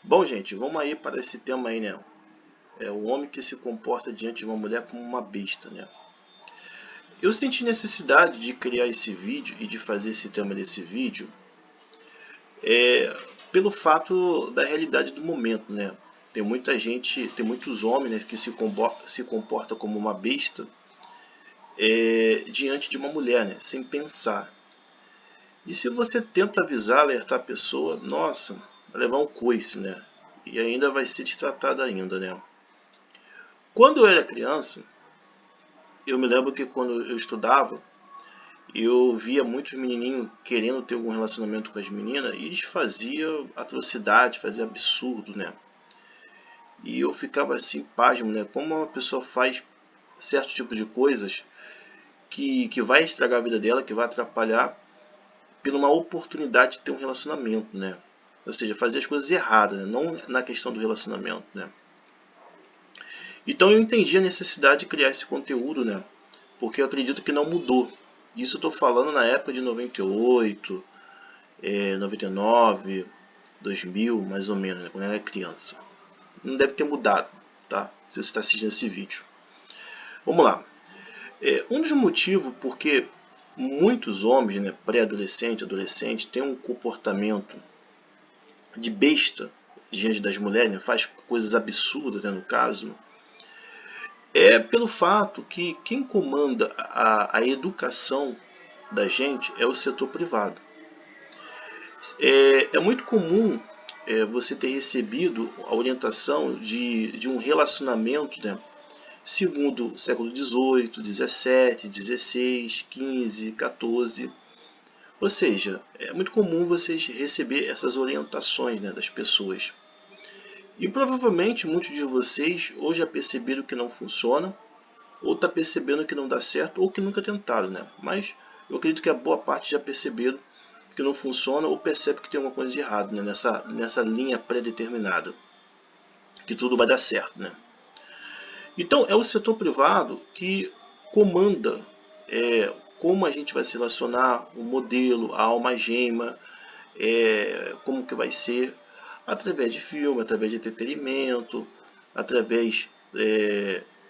Bom, gente, vamos aí para esse tema aí, né? É o homem que se comporta diante de uma mulher como uma besta, né? Eu senti necessidade de criar esse vídeo e de fazer esse tema desse vídeo pelo fato da realidade do momento, né? Tem muita gente, tem muitos homens, né, que se comporta como uma besta diante de uma mulher, né? Sem pensar. E se você tenta avisar, alertar a pessoa, nossa, vai levar um coice, né? E ainda vai ser destratado ainda, né? Quando eu era criança, eu me lembro que quando eu estudava, eu via muitos menininhos querendo ter algum relacionamento com as meninas e eles faziam atrocidade, faziam absurdo, né? E eu ficava assim, pasmo, né? Como uma pessoa faz certo tipo de coisas que vai estragar a vida dela, que vai atrapalhar por uma oportunidade de ter um relacionamento, né? Ou seja, fazer as coisas erradas, né? Não na questão do relacionamento, né? Então eu entendi a necessidade de criar esse conteúdo, né? Porque eu acredito que não mudou. Isso eu estou falando na época de 98, 99, 2000, mais ou menos, né? Quando eu era criança. Não deve ter mudado, tá? Se você está assistindo esse vídeo. Vamos lá. Um dos motivos porque muitos homens, né, pré-adolescente, adolescente, têm um comportamento de besta diante das mulheres, né, faz coisas absurdas, né, no caso, é pelo fato que quem comanda a educação da gente é o setor privado. É muito comum você ter recebido a orientação de um relacionamento, né, segundo o século XVIII, XVII, XVI, XV, XIV. Ou seja, é muito comum vocês receber essas orientações, né, das pessoas. E provavelmente muitos de vocês ou já perceberam que não funciona, ou está percebendo que não dá certo, ou que nunca tentaram, né? Mas eu acredito que a boa parte já perceberam que não funciona ou percebe que tem alguma coisa de errado, né? nessa linha pré-determinada, que tudo vai dar certo, né? Então é o setor privado que comanda como a gente vai se relacionar, o modelo, a alma gema, como que vai ser, através de filme, através de entretenimento, através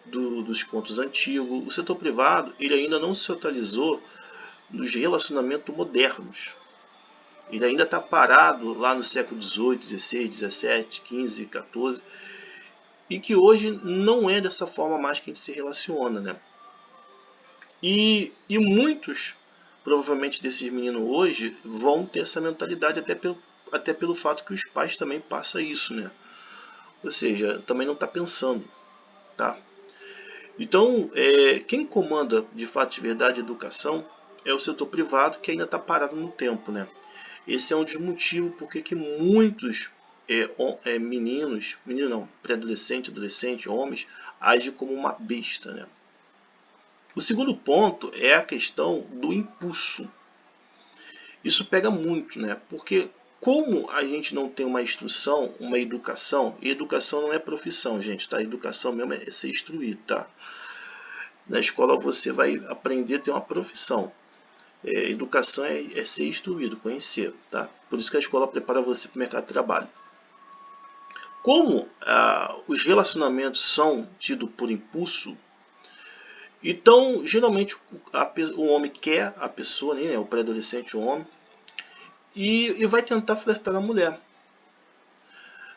dos contos antigos. O setor privado ele ainda não se atualizou nos relacionamentos modernos. Ele ainda está parado lá no século XVIII, XVI, XVII, XV, XIV, e que hoje não é dessa forma mais que a gente se relaciona, né? E muitos, provavelmente desses meninos hoje, vão ter essa mentalidade até pelo fato que os pais também passam isso, né? Ou seja, também não está pensando, tá? Então, quem comanda de fato de verdade a educação é o setor privado que ainda está parado no tempo, né? Esse é um dos motivos porque que muitos meninos não, pré-adolescente, adolescente, homens, agem como uma besta, né? O segundo ponto é a questão do impulso. Isso pega muito, né? Porque como a gente não tem uma instrução, uma educação, e educação não é profissão, gente, tá? Educação mesmo é ser instruído, tá? Na escola você vai aprender a ter uma profissão. Educação é ser instruído, conhecer, tá? Por isso que a escola prepara você para o mercado de trabalho. Como os relacionamentos são tidos por impulso, então geralmente o homem quer a pessoa, né, o pré-adolescente, o homem, e vai tentar flertar na mulher.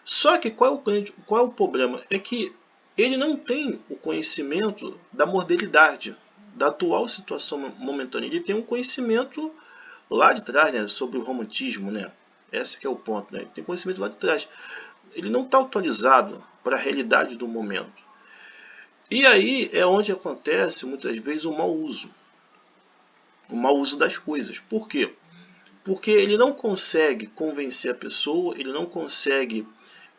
Só que qual é o problema? É que ele não tem o conhecimento da modernidade, da atual situação momentânea. Ele tem um conhecimento lá de trás, né, sobre o romantismo, né? Esse que é o ponto, né? Ele tem conhecimento lá de trás. Ele não está atualizado para a realidade do momento. E aí é onde acontece muitas vezes o mau uso das coisas. Por quê? Porque ele não consegue convencer a pessoa, ele não consegue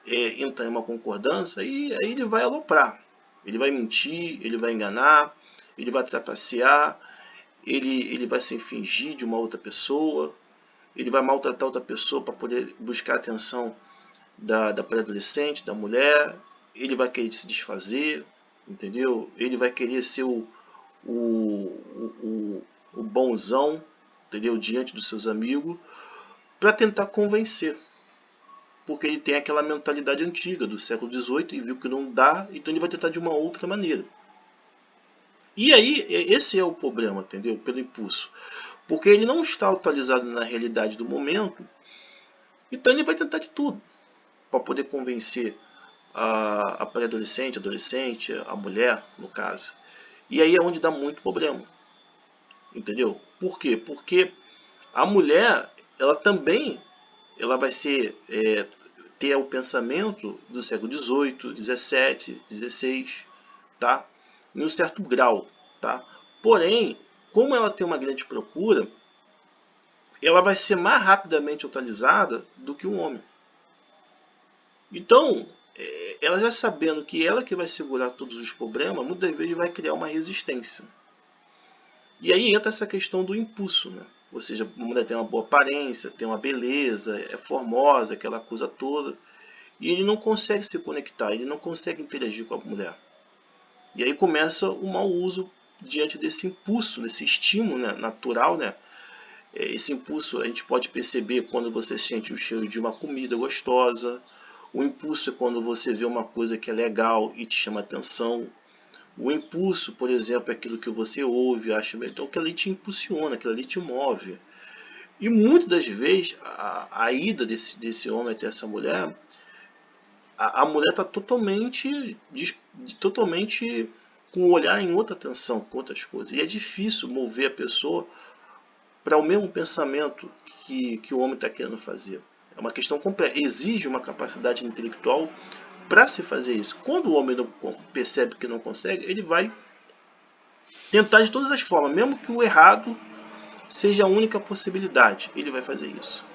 entrar em uma concordância e aí ele vai aloprar. Ele vai mentir, ele vai enganar, ele vai trapacear, ele vai se fingir de uma outra pessoa, ele vai maltratar outra pessoa para poder buscar a atenção da pré-adolescente, da mulher, ele vai querer se desfazer, entendeu? Ele vai querer ser o bonzão, entendeu? Diante dos seus amigos, para tentar convencer. porque ele tem aquela mentalidade antiga do século XVIII e viu que não dá, então ele vai tentar de uma outra maneira. E aí, esse é o problema, entendeu? Pelo impulso. Porque ele não está atualizado na realidade do momento, então ele vai tentar de tudo para poder convencer a pré-adolescente, adolescente, a mulher, no caso. E aí é onde dá muito problema. Entendeu? Por quê? Porque a mulher, ela também vai ter o pensamento do século XVIII, XVII, XVI, tá? Em um certo grau, tá? Porém, como ela tem uma grande procura, ela vai ser mais rapidamente atualizada do que um homem. Então, ela já sabendo que ela que vai segurar todos os problemas, muitas vezes vai criar uma resistência. E aí entra essa questão do impulso, né? Ou seja, a mulher tem uma boa aparência, tem uma beleza, é formosa, aquela coisa toda, e ele não consegue se conectar, ele não consegue interagir com a mulher. E aí começa o mau uso diante desse impulso, desse estímulo, né, natural, né? Esse impulso a gente pode perceber quando você sente o cheiro de uma comida gostosa. O impulso é quando você vê uma coisa que é legal e te chama atenção. O impulso, por exemplo, é aquilo que você ouve, acha melhor. Então aquilo ali te impulsiona, aquilo ali te move. E muitas das vezes a ida desse homem até essa mulher, a mulher está totalmente com o olhar em outra atenção, com outras coisas. E é difícil mover a pessoa para o mesmo pensamento que o homem está querendo fazer. É uma questão complexa, exige uma capacidade intelectual para se fazer isso. Quando o homem não percebe que não consegue, ele vai tentar de todas as formas, mesmo que o errado seja a única possibilidade, ele vai fazer isso.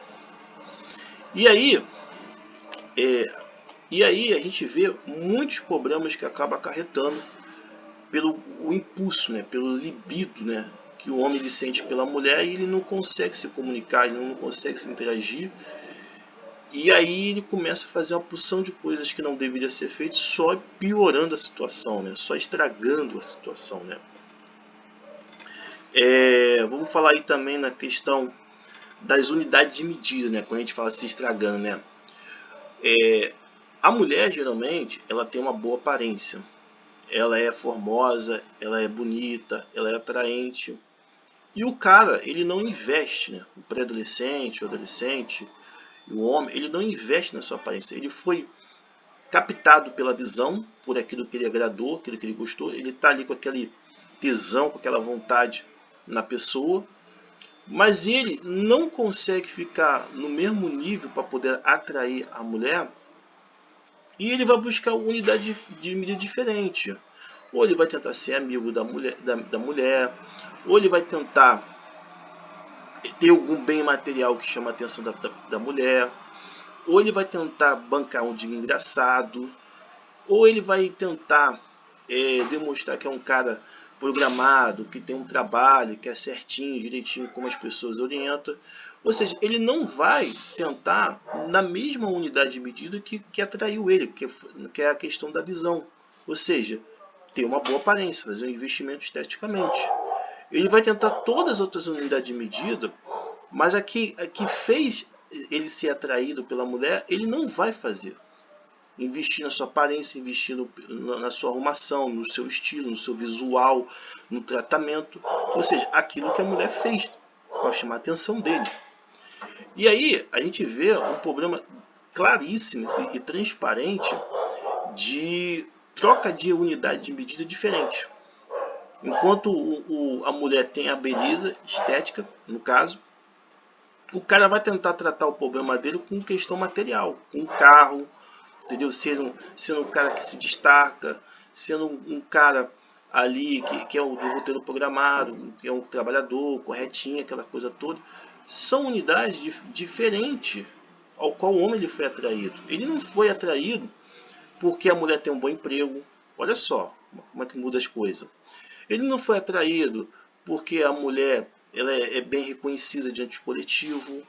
E aí a gente vê muitos problemas que acabam acarretando pelo o impulso, né, pelo libido, né, que o homem ele sente pela mulher e ele não consegue se comunicar, ele não consegue se interagir. E aí ele começa a fazer uma porção de coisas que não deveria ser feito, só piorando a situação, né, só estragando a situação, né. Vamos falar aí também na questão das unidades de medida, né, quando a gente fala se estragando, né. A mulher geralmente ela tem uma boa aparência, ela é formosa, ela é bonita, ela é atraente. E o cara, ele não investe, né? O pré-adolescente, o adolescente, o homem, ele não investe na sua aparência. Ele foi captado pela visão, por aquilo que ele agradou, aquilo que ele gostou. Ele está ali com aquele tesão, com aquela vontade na pessoa. Mas ele não consegue ficar no mesmo nível para poder atrair a mulher. E ele vai buscar unidade de medida diferente. Ou ele vai tentar ser amigo da mulher, ou ele vai tentar ter algum bem material que chama a atenção da mulher, ou ele vai tentar bancar um dia engraçado, ou ele vai tentar demonstrar que é um cara programado, que tem um trabalho, que é certinho, direitinho, como as pessoas orientam. Ou seja, ele não vai tentar na mesma unidade de medida que atraiu ele, que é a questão da visão. Ou seja, ter uma boa aparência, fazer um investimento esteticamente. Ele vai tentar todas as outras unidades de medida, mas a que fez ele ser atraído pela mulher, ele não vai fazer. Investir na sua aparência, investir na sua arrumação, no seu estilo, no seu visual, no tratamento. Ou seja, aquilo que a mulher fez para chamar a atenção dele. E aí a gente vê um problema claríssimo e transparente de troca de unidade de medida diferente. Enquanto a mulher tem a beleza estética, no caso, o cara vai tentar tratar o problema dele com questão material, com um carro, entendeu? Sendo um cara que se destaca, sendo um cara ali que é o do roteiro programado, que é um trabalhador, corretinho, aquela coisa toda. São unidades diferentes ao qual o homem ele foi atraído. Ele não foi atraído porque a mulher tem um bom emprego. Olha só como é que muda as coisas. Ele não foi atraído porque a mulher ela é bem reconhecida diante do coletivo.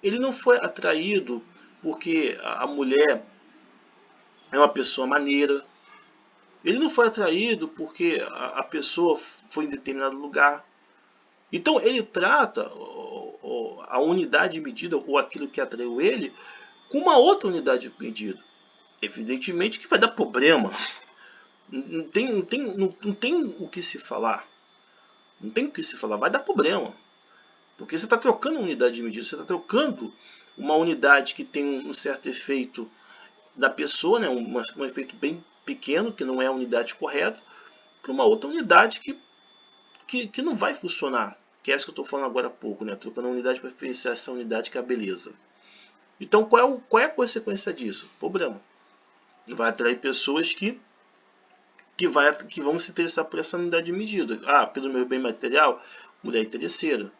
Ele não foi atraído porque a mulher é uma pessoa maneira. Ele não foi atraído porque a pessoa foi em determinado lugar. Então ele trata a unidade de medida ou aquilo que atraiu ele com uma outra unidade de medida. Evidentemente que vai dar problema. Não tem o que se falar. Não tem o que se falar, vai dar problema. Porque você está trocando a unidade de medida, você está trocando uma unidade que tem um certo efeito da pessoa, né, um efeito bem pequeno, que não é a unidade correta, para uma outra unidade que não vai funcionar. Que é essa que eu estou falando agora há pouco, né? Trocando a unidade para referenciar essa unidade que é a beleza. Então, qual é a consequência disso? Problema. Vai atrair pessoas que vão se interessar por essa unidade de medida. Ah, pelo meu bem material, mulher interesseira.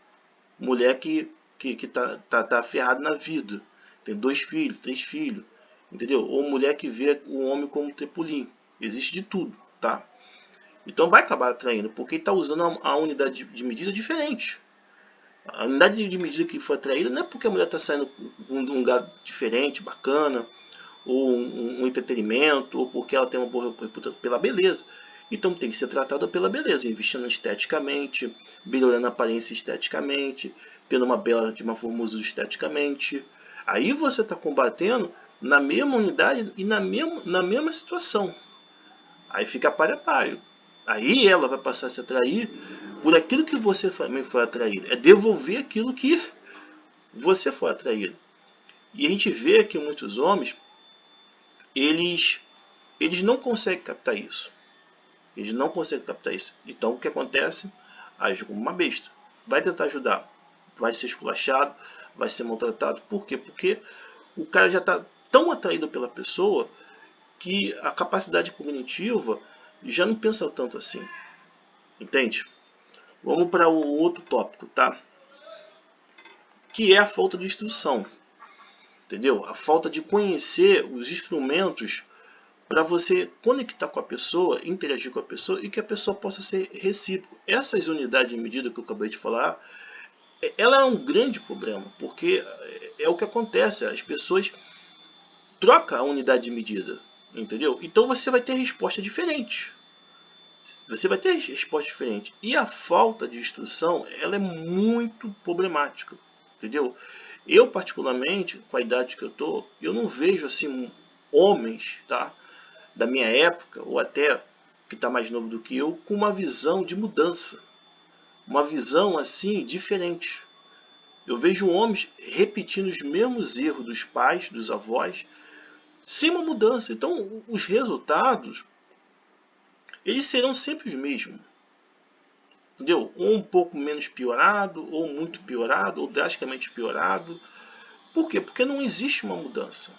Mulher que tá ferrada na vida. Tem 2 filhos, 3 filhos. Entendeu? Ou mulher que vê o homem como um tripulim. Existe de tudo, tá? Então vai acabar atraindo, porque está usando a unidade de medida diferente. A unidade de medida que foi atraída não é porque a mulher está saindo de um lugar diferente, bacana, ou um entretenimento, ou porque ela tem uma boa reputação pela beleza. Então tem que ser tratada pela beleza, investindo esteticamente, melhorando a aparência esteticamente, tendo uma bela de uma formosura esteticamente. Aí você está combatendo na mesma unidade e na mesma situação. Aí fica páreo a páreo. Aí ela vai passar a se atrair por aquilo que você também foi atraído. É devolver aquilo que você foi atraído. E a gente vê que muitos homens, eles não conseguem captar isso. Eles não conseguem captar isso. Então o que acontece? Age como uma besta. Vai tentar ajudar. Vai ser esculachado, vai ser maltratado. Por quê? Porque o cara já está tão atraído pela pessoa que a capacidade cognitiva já não pensa tanto assim. Entende? Vamos para o outro tópico, tá? Que é a falta de instrução. Entendeu? A falta de conhecer os instrumentos para você conectar com a pessoa, interagir com a pessoa e que a pessoa possa ser recíproca. Essas unidades de medida que eu acabei de falar, ela é um grande problema, porque é o que acontece, as pessoas trocam a unidade de medida, entendeu? Então você vai ter resposta diferente. Você vai ter resposta diferente. E a falta de instrução, ela é muito problemática, entendeu? Eu, particularmente, com a idade que eu tô, eu não vejo assim homens, tá, da minha época, ou até que está mais novo do que eu, com uma visão de mudança. Uma visão assim diferente. Eu vejo homens repetindo os mesmos erros dos pais, dos avós, sem uma mudança. Então, os resultados, eles serão sempre os mesmos. Entendeu? Ou um pouco menos piorado, ou muito piorado, ou drasticamente piorado. Por quê? Porque não existe uma mudança.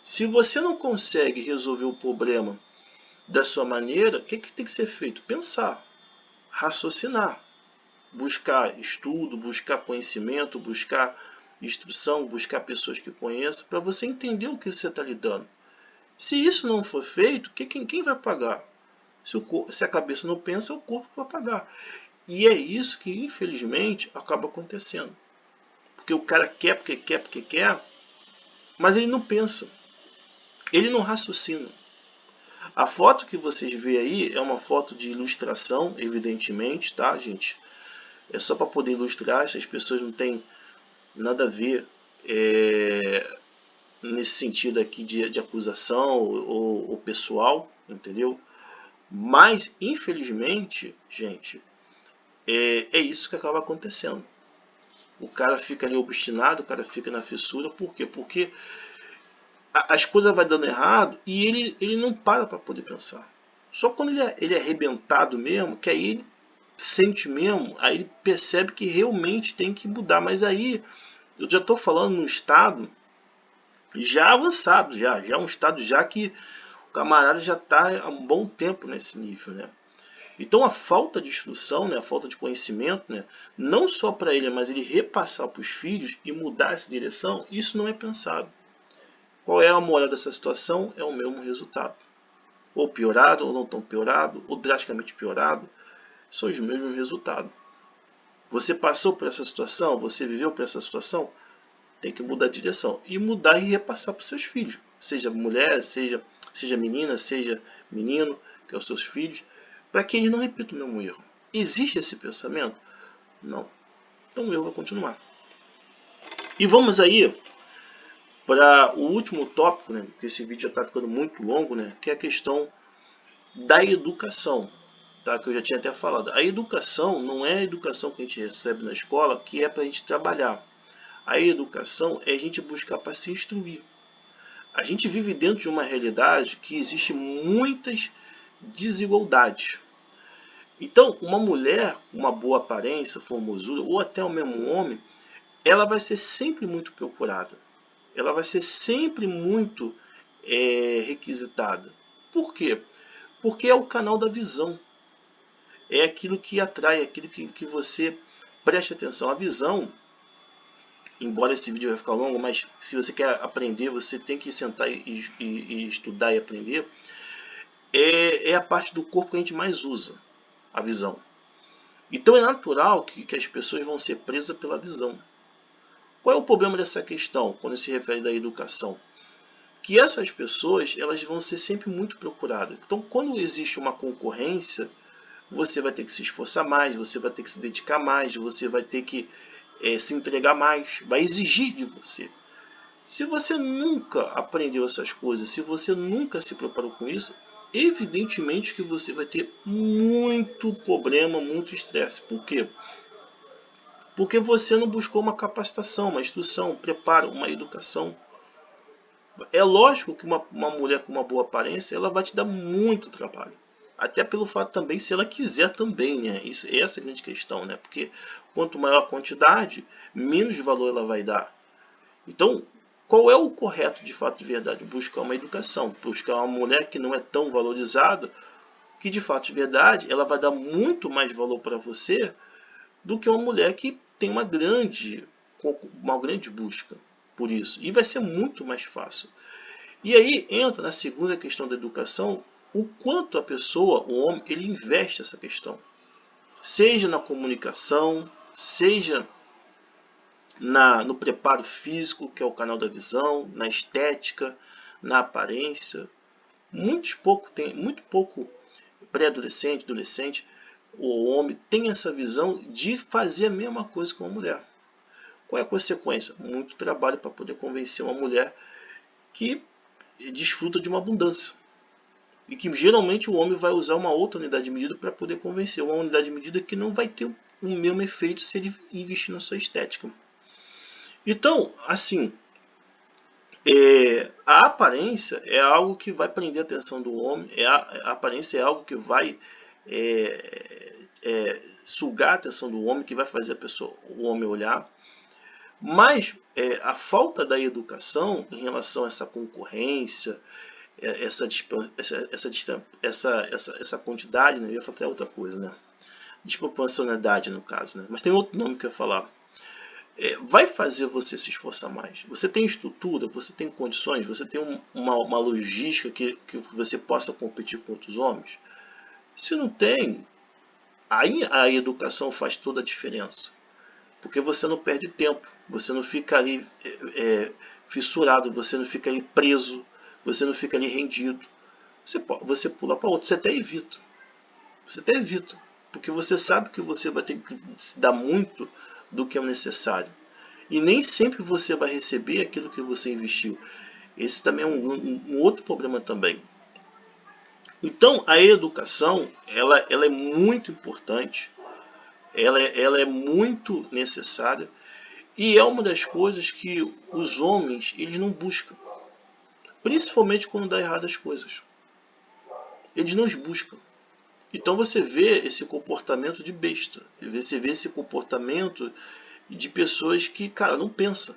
Se você não consegue resolver o problema da sua maneira, o que tem que ser feito? Pensar, raciocinar, buscar estudo, buscar conhecimento, buscar instrução, buscar pessoas que conheçam, para você entender o que você está lidando. Se isso não for feito, quem vai pagar? Se a cabeça não pensa, o corpo vai pagar. E é isso que, infelizmente, acaba acontecendo. Porque o cara quer porque quer, mas ele não pensa. Ele não raciocina. A foto que vocês veem aí é uma foto de ilustração, evidentemente, tá, gente? É só para poder ilustrar, essas pessoas não têm nada a ver nesse sentido aqui de acusação ou pessoal, entendeu? Mas, infelizmente, gente, é isso que acaba acontecendo. O cara fica ali obstinado, o cara fica na fissura. Por quê? Porque as coisas vão dando errado e ele não para poder pensar. Só quando ele é arrebentado mesmo, que aí ele sente mesmo, aí ele percebe que realmente tem que mudar. Mas aí, eu já estou falando num estado já avançado, já um estado já que o camarada já está há um bom tempo nesse nível, né? Então a falta de instrução, né, a falta de conhecimento, né, não só para ele, mas ele repassar para os filhos e mudar essa direção, isso não é pensado. Qual é a moral dessa situação? É o mesmo resultado. Ou piorado, ou não tão piorado, ou drasticamente piorado, são os mesmos resultados. Você passou por essa situação, você viveu por essa situação, tem que mudar a direção. E mudar e repassar para os seus filhos. Seja mulher, seja menina, seja menino, que é os seus filhos, para que eles não repitam o mesmo erro. Existe esse pensamento? Não. Então o erro vai continuar. E vamos aí para o último tópico, né, porque esse vídeo já está ficando muito longo, né, que é a questão da educação, tá, que eu já tinha até falado. A educação não é a educação que a gente recebe na escola, que é para a gente trabalhar. A educação é a gente buscar para se instruir. A gente vive dentro de uma realidade que existe muitas desigualdades. Então, uma mulher com uma boa aparência, formosura, ou até o mesmo homem, ela vai ser sempre muito procurada. Ela vai ser sempre muito requisitada. Por quê? Porque é o canal da visão. É aquilo que atrai, aquilo que você preste atenção. A visão, embora esse vídeo vai ficar longo, mas se você quer aprender, você tem que sentar e estudar e aprender. É a parte do corpo que a gente mais usa, a visão. Então é natural que as pessoas vão ser presas pela visão. Qual é o problema dessa questão, quando se refere à educação? Que essas pessoas elas vão ser sempre muito procuradas. Então, quando existe uma concorrência, você vai ter que se esforçar mais, você vai ter que se dedicar mais, você vai ter que se entregar mais, vai exigir de você. Se você nunca aprendeu essas coisas, se você nunca se preparou com isso, evidentemente que você vai ter muito problema, muito estresse. Por quê? Porque você não buscou uma capacitação, uma instrução, um preparo, uma educação. É lógico que uma mulher com uma boa aparência, ela vai te dar muito trabalho. Até pelo fato também, se ela quiser também, né? Essa é a grande questão, né? Porque quanto maior a quantidade, menos valor ela vai dar. Então, qual é o correto de fato de verdade? Buscar uma educação, buscar uma mulher que não é tão valorizada, que de fato de verdade, ela vai dar muito mais valor para você do que uma mulher que tem uma grande busca por isso. E vai ser muito mais fácil. E aí entra na segunda questão da educação, o quanto a pessoa, o homem, ele investe essa questão. Seja na comunicação, seja no preparo físico, que é o canal da visão, na estética, na aparência. Muito pouco pré-adolescente, adolescente, o homem tem essa visão de fazer a mesma coisa com a mulher. Qual é a consequência? Muito trabalho para poder convencer uma mulher que desfruta de uma abundância. E que geralmente o homem vai usar uma outra unidade de medida para poder convencer. Uma unidade de medida que não vai ter o mesmo efeito se ele investir na sua estética. Então, assim, a aparência é algo que vai prender a atenção do homem. A aparência é algo que vai sugar a atenção do homem, que vai fazer o homem olhar. Mas a falta da educação em relação a essa concorrência, essa quantidade, né? Eu ia falar até outra coisa, né? Desproporcionalidade no caso, né? Mas tem outro nome que eu ia falar. Vai fazer você se esforçar mais. Você tem estrutura, você tem condições, você tem uma logística que você possa competir com outros homens. Se não tem, aí a educação faz toda a diferença. Porque você não perde tempo, você não fica ali fissurado, você não fica ali preso, você não fica ali rendido. Você pula para outro, você até evita. Porque você sabe que você vai ter que se dar muito do que é necessário. E nem sempre você vai receber aquilo que você investiu. Esse também é um outro problema também. Então, a educação ela é muito importante, ela é muito necessária e é uma das coisas que os homens eles não buscam, principalmente quando dá errado as coisas. Eles não os buscam. Então você vê esse comportamento de besta, você vê esse comportamento de pessoas que, cara, não pensam.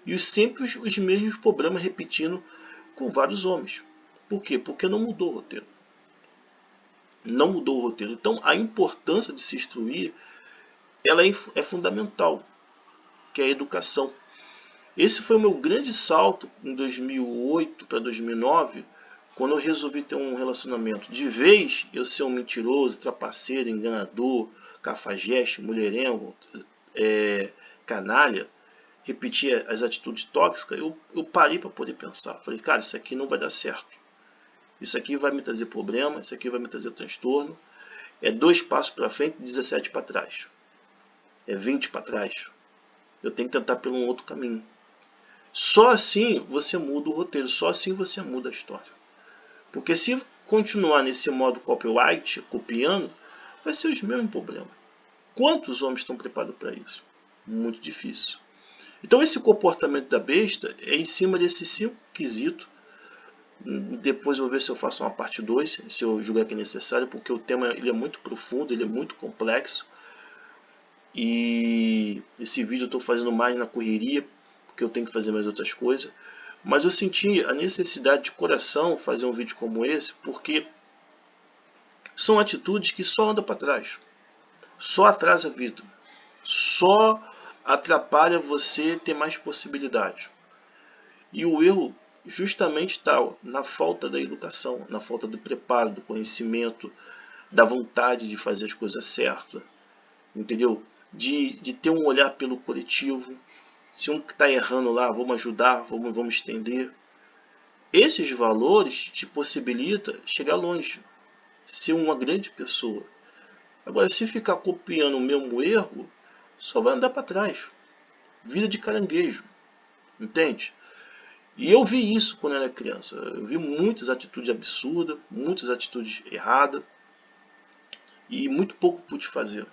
E sempre os mesmos problemas repetindo com vários homens. Por quê? Porque não mudou o roteiro. Não mudou o roteiro. Então a importância de se instruir ela é fundamental, que é a educação. Esse foi o meu grande salto em 2008 para 2009, quando eu resolvi ter um relacionamento. De vez eu ser um mentiroso, trapaceiro, enganador, cafajeste, mulherengo, canalha, repetir as atitudes tóxicas, eu parei para poder pensar. Falei, cara, isso aqui não vai dar certo. Isso aqui vai me trazer problema, isso aqui vai me trazer transtorno. É 2 passos para frente e 17 para trás. É 20 para trás. Eu tenho que tentar pelo um outro caminho. Só assim você muda o roteiro, só assim você muda a história. Porque se continuar nesse modo copyright, copiando, vai ser os mesmos problemas. Quantos homens estão preparados para isso? Muito difícil. Então esse comportamento da besta é em cima desses 5 quesitos. Depois eu vou ver se eu faço uma parte 2, se eu julgar que é necessário, porque o tema ele é muito profundo, ele é muito complexo. E esse vídeo eu estou fazendo mais na correria, porque eu tenho que fazer mais outras coisas. Mas eu senti a necessidade de coração fazer um vídeo como esse, porque são atitudes que só andam para trás, só atrasa a vida, só atrapalha você ter mais possibilidades. E o erro justamente está na falta da educação, na falta do preparo, do conhecimento, da vontade de fazer as coisas certas, entendeu? De ter um olhar pelo coletivo. Se um está errando lá, vamos ajudar, vamos estender. Esses valores te possibilitam chegar longe, ser uma grande pessoa. Agora, se ficar copiando o mesmo erro, só vai andar para trás. Vida de caranguejo, entende? E eu vi isso quando eu era criança. Eu vi muitas atitudes absurdas, muitas atitudes erradas, e muito pouco pude fazer.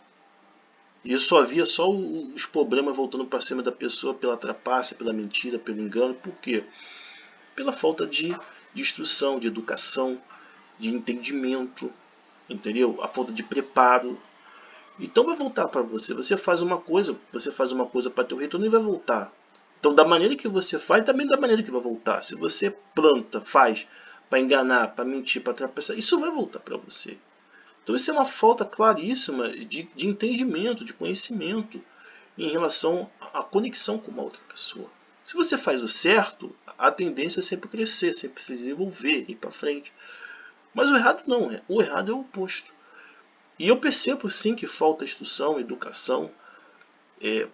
E eu só via só os problemas voltando para cima da pessoa pela trapaça, pela mentira, pelo engano. Por quê? Pela falta de instrução, de educação, de entendimento, entendeu? A falta de preparo. Então vai voltar para você. Você faz uma coisa para ter o retorno e vai voltar. Então da maneira que você faz, também da maneira que vai voltar. Se você planta, faz para enganar, para mentir, para atrapalhar, isso vai voltar para você. Então isso é uma falta claríssima de entendimento, de conhecimento em relação à conexão com uma outra pessoa. Se você faz o certo, a tendência é sempre crescer, sempre se desenvolver, ir para frente. Mas o errado não, o errado é o oposto. E eu percebo sim que falta instrução, educação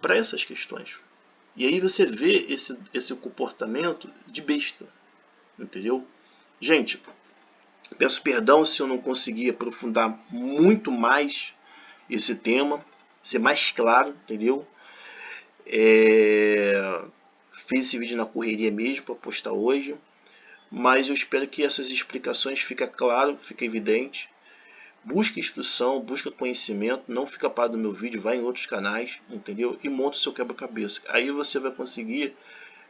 para essas questões. E aí você vê esse comportamento de besta, entendeu? Gente, peço perdão se eu não consegui aprofundar muito mais esse tema, ser mais claro, entendeu? Fiz esse vídeo na correria mesmo para postar hoje, mas eu espero que essas explicações fiquem claras, fiquem evidentes. Busque instrução, busque conhecimento, não fica parado no meu vídeo, vai em outros canais, entendeu? E monta o seu quebra-cabeça. Aí você vai conseguir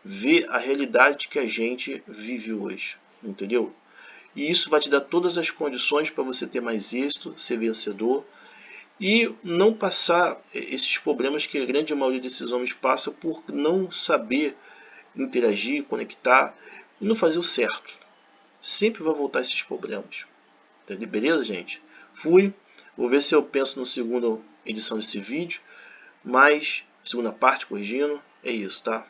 ver a realidade que a gente vive hoje, entendeu? E isso vai te dar todas as condições para você ter mais êxito, ser vencedor e não passar esses problemas que a grande maioria desses homens passa por não saber interagir, conectar e não fazer o certo. Sempre vai voltar esses problemas. Entendeu? Beleza, gente? Fui. Vou ver se eu penso na segunda edição desse vídeo. Mas, segunda parte, corrigindo. É isso, tá?